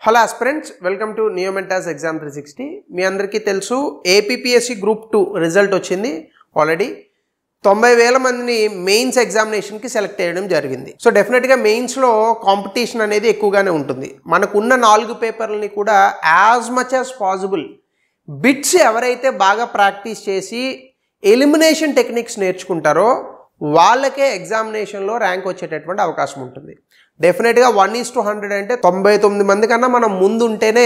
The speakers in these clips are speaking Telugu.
హలో ఆస్పిరెంట్స్, వెల్కమ్ టు నియోమెంటాస్ ఎగ్జామ్ 360. మీ అందరికీ తెలుసు ఏపీపీఎస్సీ గ్రూప్ 2 రిజల్ట్ వచ్చింది. ఆల్రెడీ 90,000 మందిని మెయిన్స్ ఎగ్జామినేషన్కి సెలెక్ట్ చేయడం జరిగింది. సో డెఫినెట్గా మెయిన్స్లో కాంపిటీషన్ అనేది ఎక్కువగానే ఉంటుంది. మనకున్న 4 పేపర్లని కూడా as much as possible bits ఎవరైతే బాగా ప్రాక్టీస్ చేసి ఎలిమినేషన్ టెక్నిక్స్ నేర్చుకుంటారో వాళ్ళకే ఎగ్జామినేషన్లో ర్యాంక్ వచ్చేటటువంటి అవకాశం ఉంటుంది. డెఫినెట్గా 1:100 అంటే 99 మంది కన్నా మనం ముందు ఉంటేనే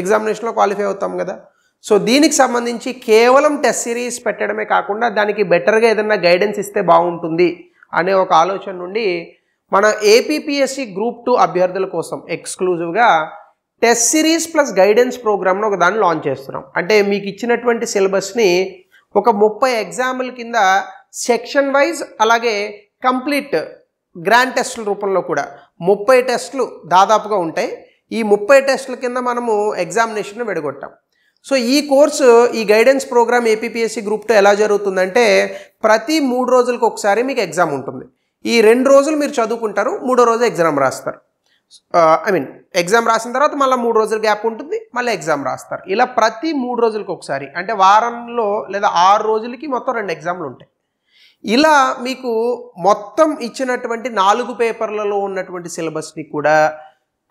ఎగ్జామినేషన్లో క్వాలిఫై అవుతాం కదా. సో దీనికి సంబంధించి కేవలం టెస్ట్ సిరీస్ పెట్టడమే కాకుండా దానికి బెటర్గా ఏదైనా గైడెన్స్ ఇస్తే బాగుంటుంది అనే ఒక ఆలోచన నుండి మన ఏపీపీఎస్సీ గ్రూప్ 2 అభ్యర్థుల కోసం ఎక్స్క్లూజివ్గా టెస్ట్ సిరీస్ ప్లస్ గైడెన్స్ ప్రోగ్రామ్ను ఒక దాన్ని లాంచ్ చేస్తున్నాం. అంటే మీకు ఇచ్చినటువంటి సిలబస్ని ఒక 30 ఎగ్జాముల కింద సెక్షన్ వైజ్ అలాగే కంప్లీట్ గ్రాండ్ టెస్టుల రూపంలో కూడా 30 టెస్టులు దాదాపుగా ఉంటాయి. ఈ 30 టెస్టుల కింద మనము ఎగ్జామినేషన్ విడగొట్టాం. సో ఈ కోర్సు, ఈ గైడెన్స్ ప్రోగ్రామ్ ఏపీపీఎస్సీ గ్రూప్ 2 ఎలా జరుగుతుందంటే ప్రతి 3 రోజులకు ఒకసారి మీకు ఎగ్జామ్ ఉంటుంది. ఈ 2 రోజులు మీరు చదువుకుంటారు, 3వ రోజు ఎగ్జామ్ రాస్తారు. ఎగ్జామ్ రాసిన తర్వాత మళ్ళీ 3 రోజుల గ్యాప్ ఉంటుంది, మళ్ళీ ఎగ్జామ్ రాస్తారు. ఇలా ప్రతి 3 రోజులకు ఒకసారి, అంటే వారంలో లేదా 6 రోజులకి మొత్తం 2 ఎగ్జామ్లు ఉంటాయి. ఇలా మీకు మొత్తం ఇచ్చినటువంటి 4 పేపర్లలో ఉన్నటువంటి సిలబస్ని కూడా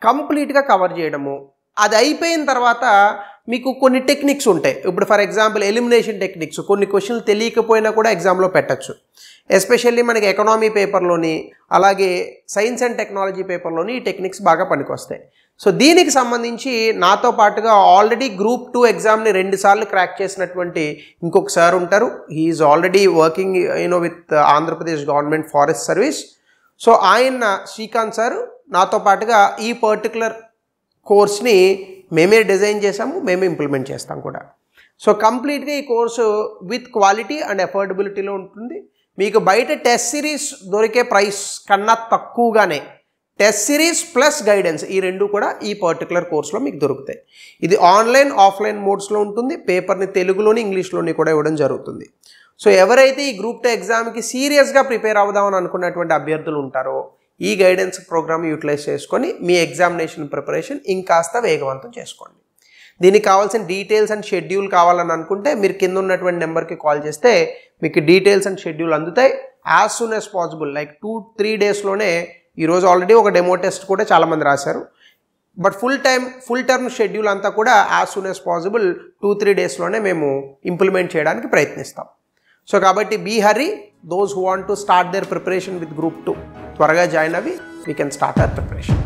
కంప్లీట్గా కవర్ చేయడము. అది అయిపోయిన తర్వాత మీకు కొన్ని టెక్నిక్స్ ఉంటాయి. ఇప్పుడు ఫర్ ఎగ్జాంపుల్ ఎలిమినేషన్ టెక్నిక్స్, కొన్ని క్వశ్చన్లు తెలియకపోయినా కూడా ఎగ్జామ్లో పెట్టచ్చు. ఎస్పెషల్లీ మనకి ఎకనామీ పేపర్లోని అలాగే సైన్స్ అండ్ టెక్నాలజీ పేపర్లోని ఈ టెక్నిక్స్ బాగా పనికొస్తాయి. సో దీనికి సంబంధించి నాతో పాటుగా ఆల్రెడీ గ్రూప్ 2 ఎగ్జామ్ని 2 సార్లు క్రాక్ చేసినటువంటి ఇంకొక సార్ ఉంటారు. He's already working with Andhra Pradesh government forest service. So ఆయన శ్రీకాంత్ సార్ నాతో పాటుగా ఈ పర్టికులర్ కోర్స్ని మేమే డిజైన్ చేసాము, మేమే ఇంప్లిమెంట్ చేస్తాం కూడా. సో కంప్లీట్గా ఈ కోర్సు విత్ క్వాలిటీ అండ్ అఫోర్డబిలిటీలో ఉంటుంది. మీకు బయట టెస్ట్ సిరీస్ దొరికే ప్రైస్ కన్నా తక్కువగానే టెస్ట్ సిరీస్ ప్లస్ గైడెన్స్ ఈ 2 కూడా ఈ పర్టికులర్ కోర్సులో మీకు దొరుకుతాయి. ఇది ఆన్లైన్ ఆఫ్లైన్ మోడ్స్లో ఉంటుంది. పేపర్ని తెలుగులోని ఇంగ్లీష్లోని కూడా ఇవ్వడం జరుగుతుంది. సో ఎవరైతే ఈ గ్రూప్ 2 ఎగ్జామ్కి సీరియస్గా ప్రిపేర్ అవుదామని అనుకున్నటువంటి అభ్యర్థులు ఉంటారో ఈ గైడెన్స్ ప్రోగ్రామ్ యూటిలైజ్ చేసుకొని మీ ఎగ్జామినేషన్ ప్రిపరేషన్ ఇంకాస్త వేగవంతం చేసుకోండి. దీనికి కావాల్సిన డీటెయిల్స్ అండ్ షెడ్యూల్ కావాలని అనుకుంటే మీరు కింద ఉన్నటువంటి నెంబర్కి కాల్ చేస్తే మీకు డీటెయిల్స్ అండ్ షెడ్యూల్ అందుతాయి. As soon as possible, like 2-3 డేస్లోనే. ఈరోజు ఆల్రెడీ ఒక డెమో టెస్ట్ కూడా చాలామంది రాశారు. బట్ ఫుల్ టర్మ్ షెడ్యూల్ అంతా కూడా యాజ్ సూన్ యాజ్ పాసిబుల్ 2-3 డేస్లోనే మేము ఇంప్లిమెంట్ చేయడానికి ప్రయత్నిస్తాం. సో కాబట్టి be hurry, those who want to start their preparation with group 2 త్వరగా జాయిన్ అవి we can start our preparation.